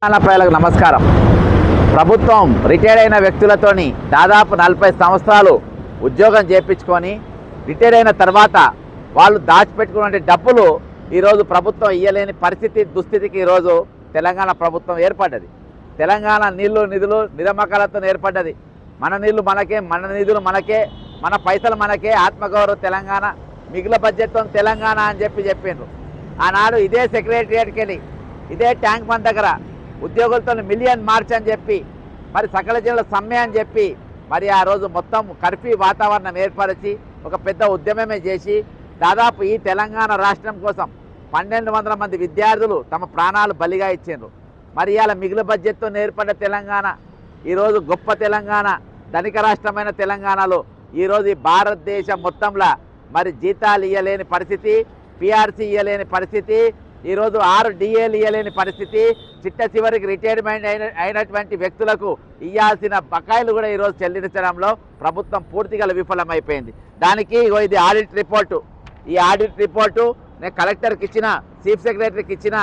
ప్రజలకు నమస్కారం. ప్రభుత్వం రిటైర్ అయిన వ్యక్తులతోని దాదాపు 40 సంవత్సరాలు ఉద్యోగం చేయించుకొని రిటైర్ అయిన తర్వాత వాళ్ళు దాచిపెట్టుకునే డబ్బులు ఈరోజు ప్రభుత్వం ఇయ్యలేని పరిస్థితి దుస్థితికి ఈరోజు తెలంగాణ ప్రభుత్వం ఏర్పడ్డది. తెలంగాణ నీళ్లు నిధులు నియామకాలతో ఏర్పడ్డది. మన నీళ్లు మనకే, మన నిధులు మనకే, మన పైసలు మనకే, ఆత్మగౌరవ తెలంగాణ, మిగిలిన బడ్జెట్తో తెలంగాణ అని చెప్పిండ్రు. ఆనాడు ఇదే సెక్రటరియట్కి వెళ్ళి ఇదే ట్యాంక్ బండ్ దగ్గర ఉద్యోగులతో మిలియన్ మార్చ్ అని చెప్పి మరి సకల జిల్లా సమ్మె అని చెప్పి మరి ఆ రోజు మొత్తం కర్ఫ్యూ వాతావరణం ఏర్పరిచి ఒక పెద్ద ఉద్యమమే చేసి దాదాపు ఈ తెలంగాణ రాష్ట్రం కోసం 1200 మంది విద్యార్థులు తమ ప్రాణాలు బలిగా ఇచ్చిండ్రు. మరి ఇవాళ మిగిలిన బడ్జెట్తో ఏర్పడ్డ తెలంగాణ ఈరోజు గొప్ప తెలంగాణ, ధనిక రాష్ట్రమైన తెలంగాణలో ఈరోజు ఈ భారతదేశం మొత్తంలో మరి జీతాలు ఇవ్వలేని పరిస్థితి, పిఆర్సీ ఇవ్వలేని పరిస్థితి, ఈరోజు 6 డిఏలు ఇవ్వలేని పరిస్థితి, చిట్ట చివరికి రిటైర్మెంట్ అయినటువంటి వ్యక్తులకు ఇవ్వాల్సిన బకాయిలు కూడా ఈరోజు చెల్లించడంలో ప్రభుత్వం పూర్తిగా విఫలమైపోయింది. దానికి ఇది ఆడిట్ రిపోర్టు. ఈ ఆడిట్ రిపోర్టు నేను కలెక్టర్కి ఇచ్చిన, చీఫ్ సెక్రటరీకి ఇచ్చిన,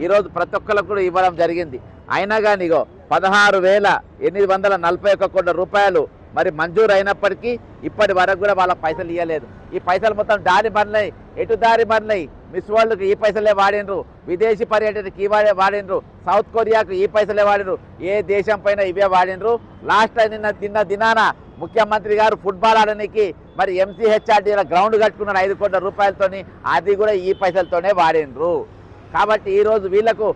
ఈరోజు ప్రతి ఒక్కరికి కూడా ఇవ్వడం జరిగింది. అయినా కానీ 16,841 కోట్ల రూపాయలు మరి మంజూరు అయినప్పటికీ ఇప్పటి వరకు కూడా వాళ్ళ పైసలు ఇవ్వలేదు. ఈ పైసలు మొత్తం దారి మరలినాయి, ఎటు దారి మరలినాయి. మిస్ వరల్డ్కి ఈ పైసలే వాడినరు, విదేశీ పర్యటనకి ఈ వాడినరు, సౌత్ కొరియాకు ఈ పైసలే వాడినరు, ఏ దేశం పైన ఇవే వాడినరు. లాస్ట్ నిన్న దినాన ముఖ్యమంత్రి గారు ఫుట్బాల్ ఆడడానికి మరి MCHRDలో గ్రౌండ్ కట్టుకున్నారు 5 కోట్ల రూపాయలతోని, అది కూడా ఈ పైసలతోనే వాడినరు. కాబట్టి ఈరోజు వీళ్లకు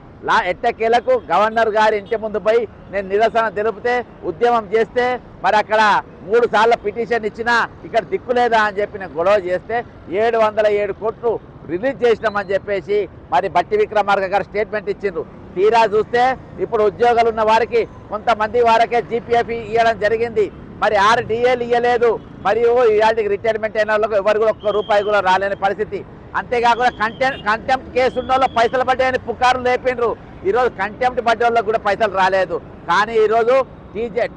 ఎట్టకేలకు గవర్నర్ గారి ఇంటి ముందు పోయి నేను నిరసన తెలిపితే, ఉద్యమం చేస్తే, మరి అక్కడ 3 సార్లు పిటిషన్ ఇచ్చినా ఇక్కడ దిక్కులేదా అని చెప్పి నేను గొడవ చేస్తే 707 కోట్లు రిలీజ్ చేసినామని చెప్పేసి మరి బట్టి విక్రమార్క గారు స్టేట్మెంట్ ఇచ్చిండ్రు. తీరా చూస్తే ఇప్పుడు ఉద్యోగాలు ఉన్న వారికి కొంతమంది వారికే GPF ఇవ్వడం జరిగింది. మరి 6 డిఏలు ఇవ్వలేదు. మరియు ఇవాళకి రిటైర్మెంట్ అయిన వాళ్ళకు ఎవరు కూడా ₹1 కూడా రాలేని పరిస్థితి. అంతేకాకుండా కంటెంప్ట్ కేసు ఉన్న వాళ్ళు పైసలు పడ్డాయని పుకారు లేపిండ్రు. ఈరోజు కంటెంప్ట్ పడ్డ వాళ్ళకు కూడా పైసలు రాలేదు. కానీ ఈరోజు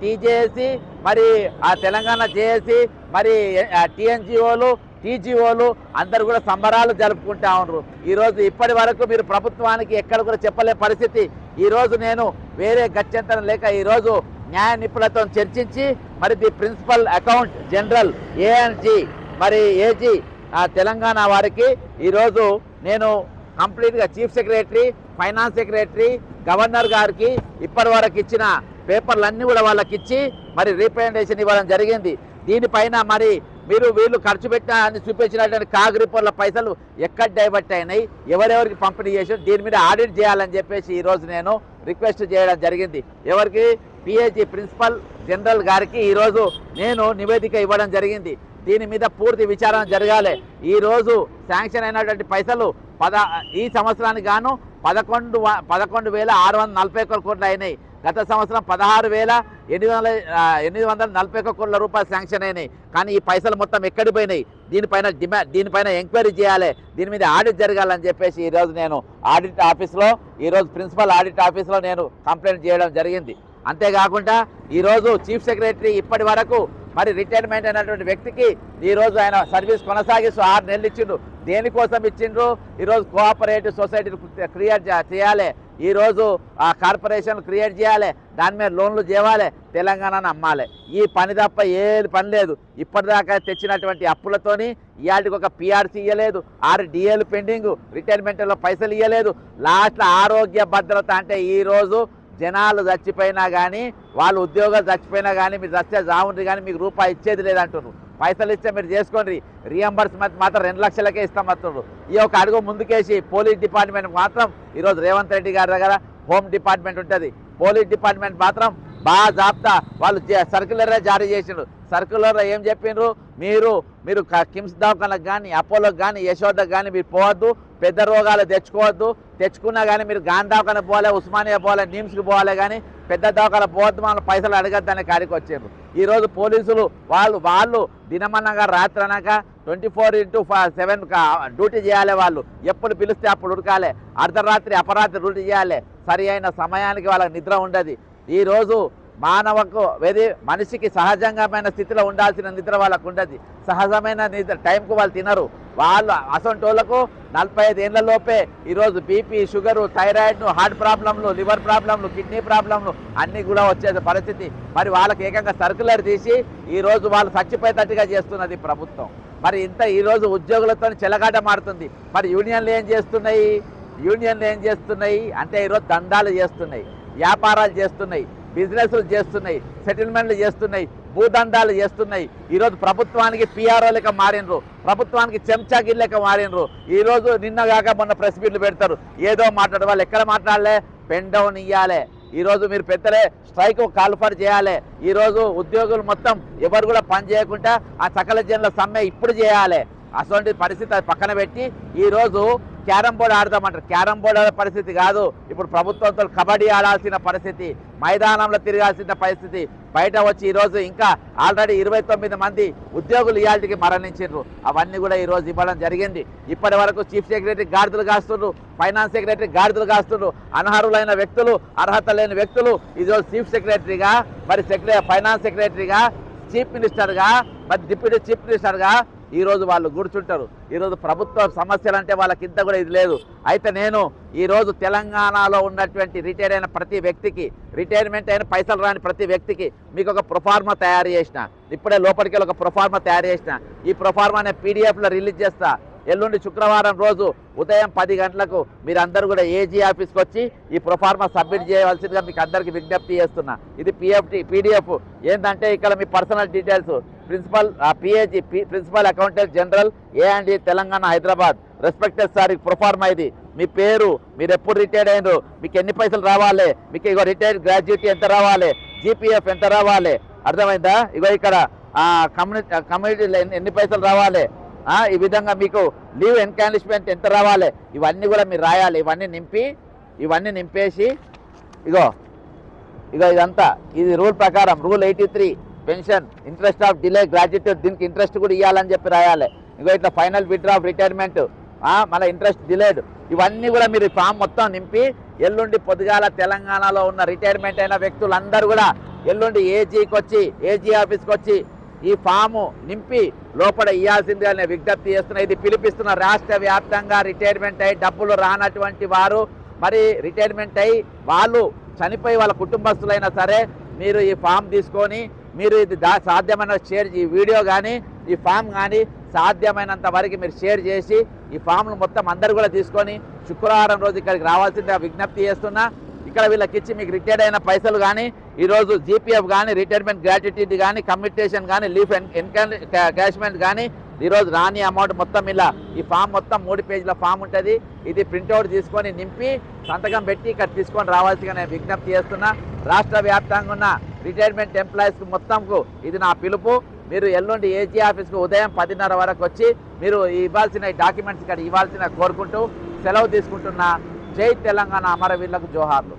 టీజేఏసీ, మరి ఆ తెలంగాణ జేఏసీ, మరి TNGOలు, TGOలు అందరు కూడా సంబరాలు జరుపుకుంటా ఉన్నారు. ఈరోజు ఇప్పటి వరకు మీరు ప్రభుత్వానికి ఎక్కడ కూడా చెప్పలే పరిస్థితి. ఈరోజు నేను వేరే గత్యంతరం లేక ఈరోజు న్యాయ నిపుణులతో చర్చించి మరి the principal account general ANG మరి AG తెలంగాణ వారికి ఈరోజు నేను కంప్లీట్గా chief secretary, finance secretary, governor గారికి ఇప్పటి వరకు ఇచ్చిన పేపర్లన్నీ కూడా వాళ్ళకి ఇచ్చి మరి రిప్రజెంటేషన్ ఇవ్వడం జరిగింది. దీనిపైన మరి వీళ్ళు ఖర్చు పెట్టిన అని చూపించినటువంటి కాగ్ రిపోర్ట్ల పైసలు ఎక్కడ డైవర్ట్ అయినాయి, ఎవరెవరికి పంపిణీ చేసారు, దీని మీద ఆడిట్ చేయాలని చెప్పేసి ఈరోజు నేను రిక్వెస్ట్ చేయడం జరిగింది. ఎవరికి? PAG ప్రిన్సిపల్ జనరల్ గారికి ఈరోజు నేను నివేదిక ఇవ్వడం జరిగింది. దీని మీద పూర్తి విచారణ జరగాలి. ఈరోజు శాంక్షన్ అయినటువంటి పైసలు ఈ సంవత్సరానికి గాను 11,641 కోట్లు అయినాయి. గత సంవత్సరం 16,841 కోట్ల రూపాయలు శాంక్షన్ అయినాయి. కానీ ఈ పైసలు మొత్తం ఎక్కడికి పోయినాయి? దీనిపైన ఎంక్వైరీ చేయాలి, దీని మీద ఆడిట్ జరగాలని చెప్పేసి ఈరోజు నేను ఆడిట్ ఆఫీస్లో, ఈరోజు ప్రిన్సిపల్ ఆడిట్ ఆఫీస్లో నేను కంప్లైంట్ చేయడం జరిగింది. అంతేకాకుండా ఈరోజు చీఫ్ సెక్రటరీ ఇప్పటి వరకు మరి రిటైర్మెంట్ అయినటువంటి వ్యక్తికి ఈరోజు ఆయన సర్వీస్ కొనసాగిస్తూ 6 నెలలు ఇచ్చిండ్రు. దేనికోసం ఇచ్చిండ్రు? ఈరోజు కోఆపరేటివ్ సొసైటీలు క్రియేట్ చేయాలి, ఈరోజు ఆ కార్పొరేషన్లు క్రియేట్ చేయాలి, దాని మీద లోన్లు చేయాలి, తెలంగాణను అమ్మాలి. ఈ పని తప్ప ఏ పని లేదు. ఇప్పటిదాకా తెచ్చినటువంటి అప్పులతోని ఇవాటికి ఒక PRC ఇవ్వలేదు, 6 డిఏలు పెండింగ్, రిటైర్మెంట్లో పైసలు ఇవ్వలేదు. లాస్ట్లో ఆరోగ్య భద్రత అంటే ఈరోజు జనాలు చచ్చిపోయినా కానీ, వాళ్ళు ఉద్యోగాలు చచ్చిపోయినా కానీ, మీరు చస్తే జావుండ్రి కానీ మీకు రూపాయి ఇచ్చేది లేదంటున్నారు. పైసలు ఇస్తే మీరు చేసుకోండి, రియంబర్స్మెంట్ మాత్రం 2 లక్షలకే ఇస్తామంటున్నారు. ఈ ఒక అడుగు ముందుకేసి పోలీస్ డిపార్ట్మెంట్ మాత్రం ఈరోజు రేవంత్ రెడ్డి గారి దగ్గర హోమ్ డిపార్ట్మెంట్ ఉంటుంది, పోలీస్ డిపార్ట్మెంట్ మాత్రం బాగా జాబ్తా వాళ్ళు సర్క్యులరే జారీ చేసిండ్రు. సర్క్యులర్లో ఏం చెప్పిండ్రు? మీరు కిమ్స్ దవాఖానకు కానీ, అపోలోకి కానీ, యశోదకు కానీ మీరు పోవద్దు, పెద్ద రోగాలు తెచ్చుకోవద్దు, తెచ్చుకున్నా కానీ మీరు గాంధీ దవాఖానకు పోవాలి, ఉస్మానియా పోవాలి, నిమ్స్కి పోవాలి, కానీ పెద్ద దవాఖాన పోవద్దు, మనం పైసలు అడగద్దని కాడికి వచ్చారు. ఈరోజు పోలీసులు వాళ్ళు దినమన్నగా రాత్రి అనక 24/7 డ్యూటీ చేయాలి. వాళ్ళు ఎప్పుడు పిలిస్తే అప్పుడు ఉడకాలి, అర్ధరాత్రి అపరాత్రి డ్యూటీ చేయాలి, సరి అయిన సమయానికి వాళ్ళకి నిద్ర ఉండదు. ఈరోజు మానవకు మనిషికి సహజంగామైన స్థితిలో ఉండాల్సిన నిద్ర వాళ్ళకు ఉండదు, సహజమైన నిద్ర టైంకు వాళ్ళు తినరు. వాళ్ళు అసొంటోళ్లకు 45 ఏళ్ల లోపే ఈరోజు బీపీ, షుగరు, థైరాయిడ్, హార్ట్ ప్రాబ్లంలు, లివర్ ప్రాబ్లంలు, కిడ్నీ ప్రాబ్లంలు అన్నీ కూడా వచ్చే పరిస్థితి. మరి వాళ్ళకి ఏకంగా సర్కులర్ తీసి ఈరోజు వాళ్ళు చచ్చిపోయేటట్టుగా చేస్తున్నది ప్రభుత్వం. మరి ఈరోజు ఉద్యోగులతో చెలగాట మారుతుంది. మరి యూనియన్లు ఏం చేస్తున్నాయి అంటే ఈరోజు దందాలు చేస్తున్నాయి, వ్యాపారాలు చేస్తున్నాయి, బిజినెస్లు చేస్తున్నాయి, సెటిల్మెంట్లు చేస్తున్నాయి, భూదందాలు చేస్తున్నాయి. ఈరోజు ప్రభుత్వానికి పిఆర్ఓ లెక్క మారినరు, ప్రభుత్వానికి చెంచాగిరి లెక్క మారినరు. ఈరోజు నిన్నగాక మొన్న ప్రెస్ మీట్లు పెడతారు, ఏదో మాట్లాడే వాళ్ళు ఎక్కడ మాట్లాడలే, పెన్ డౌన్ ఇవ్వాలి. ఈరోజు మీరు పెద్దలే స్ట్రైక్ కాల్ఫర్ చేయాలి. ఈరోజు ఉద్యోగులు మొత్తం ఎవరు కూడా పని చేయకుండా ఆ సకల జనుల సమ్మె ఇప్పుడు చేయాలి. అటువంటి పరిస్థితి అది పక్కన పెట్టి ఈరోజు క్యారమ్ బోర్డు ఆడదామంటారు. క్యారమ్ బోర్డు ఆడే పరిస్థితి కాదు, ఇప్పుడు ప్రభుత్వంతో కబడ్డీ ఆడాల్సిన పరిస్థితి, మైదానంలో తిరగాల్సిన పరిస్థితి. బయట వచ్చి ఈరోజు ఇంకా ఆల్రెడీ 29 మంది ఉద్యోగులు ఇయాల్టికి మరణించారు. అవన్నీ కూడా ఈరోజు ఇవ్వడం జరిగింది. ఇప్పటి వరకు చీఫ్ సెక్రటరీ గాడిదలు కాస్తున్నారు, ఫైనాన్స్ సెక్రటరీ గాడిదలు కాస్తున్నారు. అనర్హులైన వ్యక్తులు, అర్హత లేని వ్యక్తులు ఈరోజు చీఫ్ సెక్రటరీగా, మరి ఫైనాన్స్ సెక్రటరీగా, చీఫ్ మినిస్టర్గా, మరి డిప్యూటీ చీఫ్ మినిస్టర్గా ఈరోజు వాళ్ళు కూర్చుంటారు. ఈరోజు ప్రభుత్వ సమస్యలు అంటే వాళ్ళకి ఇంత కూడా ఇది లేదు. అయితే నేను ఈరోజు తెలంగాణలో ఉన్నటువంటి రిటైర్ అయిన ప్రతి వ్యక్తికి, రిటైర్మెంట్ అయిన పైసలు రాని ప్రతి వ్యక్తికి మీకు ఒక ప్రొఫార్మా తయారు చేసిన, ఇప్పుడే లోపలికి వెళ్ళి ఒక ప్రొఫార్మా తయారు చేసిన. ఈ ప్రొఫార్మానే పీడిఎఫ్లో రిలీజ్ చేస్తా. ఎల్లుండి శుక్రవారం రోజు ఉదయం 10 గంటలకు మీరందరూ కూడా ఏజీ ఆఫీస్కి వచ్చి ఈ ప్రొఫార్మా సబ్మిట్ చేయవలసిందిగా మీకు అందరికీ విజ్ఞప్తి చేస్తున్నా. ఇది పీడిఎఫ్ ఏంటంటే ఇక్కడ మీ personal details, principal accountant general A&E Telangana Hyderabad, respected sir. Proforma ఇది మీ పేరు, మీరు ఎప్పుడు రిటైర్డ్ అయినరు, మీకు ఎన్ని పైసలు రావాలి, మీకు ఇగో రిటైర్డ్ గ్రాడ్యుయేట్ ఎంత రావాలి, GPF ఎంత రావాలి, అర్థమైందా? ఇగో ఇక్కడ కమ్యూనిటీ ఎన్ని పైసలు రావాలి, ఈ విధంగా మీకు లీవ్ ఎన్కాలిష్మెంట్ ఎంత రావాలి, ఇవన్నీ కూడా మీరు రాయాలి. ఇవన్నీ నింపేసి ఇగో ఇదంతా ఇది రూల్ ప్రకారం, rule 83 pension interest of delay graduate, దీనికి ఇంట్రెస్ట్ కూడా ఇవ్వాలని చెప్పి రాయాలి. ఇగో ఇట్లా ఫైనల్ విత్డ్రా ఆఫ్ రిటైర్మెంట్, మళ్ళీ ఇంట్రెస్ట్ డిలేడ్, ఇవన్నీ కూడా మీరు ఫామ్ మొత్తం నింపి ఎల్లుండి పొద్దుగాల తెలంగాణలో ఉన్న రిటైర్మెంట్ అయిన వ్యక్తులందరూ కూడా ఎల్లుండి ఏజీ ఆఫీస్కి వచ్చి ఈ ఫాము నింపి లోపల ఇవ్వాల్సిందిగా నేను విజ్ఞప్తి చేస్తున్నా. ఇది పిలిపిస్తున్న రాష్ట్ర వ్యాప్తంగా రిటైర్మెంట్ అయ్యి డబ్బులు రానటువంటి వారు, మరి రిటైర్మెంట్ అయ్యి వాళ్ళు చనిపోయి వాళ్ళ కుటుంబస్తులైనా సరే మీరు ఈ ఫామ్ తీసుకొని మీరు ఇది సాధ్యమైన షేర్, ఈ వీడియో కానీ ఈ ఫామ్ కానీ సాధ్యమైనంత వరకు మీరు షేర్ చేసి ఈ ఫామ్ను మొత్తం అందరు కూడా తీసుకొని శుక్రవారం రోజు ఇక్కడికి రావాల్సిందిగా విజ్ఞప్తి చేస్తున్నా. ఇక్కడ వీళ్ళకి ఇచ్చి మీకు రిటైర్డ్ అయిన పైసలు కానీ, ఈరోజు GPF కానీ, రిటైర్మెంట్ గ్రాట్యుటీ కానీ, కమ్యూటేషన్ కానీ, లీఫ్ ఎన్కాష్మెంట్ కానీ ఈరోజు రాని అమౌంట్ మొత్తం ఇలా ఈ ఫామ్ మొత్తం 3 పేజీల ఫామ్ ఉంటుంది. ఇది ప్రింట్అవుట్ తీసుకొని నింపి సంతకం పెట్టి ఇక్కడ తీసుకొని రావాల్సిగా నేను విజ్ఞప్తి చేస్తున్నా. రాష్ట్ర వ్యాప్తంగా ఉన్న రిటైర్మెంట్ ఎంప్లాయీస్కి మొత్తంకు ఇది నా పిలుపు. మీరు ఎల్లుండి ఏజీ ఆఫీస్కి ఉదయం 10:30 వరకు వచ్చి మీరు ఇవ్వాల్సిన డాక్యుమెంట్స్ ఇక్కడ ఇవ్వాల్సిన కోరుకుంటూ సెలవు తీసుకుంటున్నా. జై తెలంగాణ, అమరవీరులకు జోహార్లు.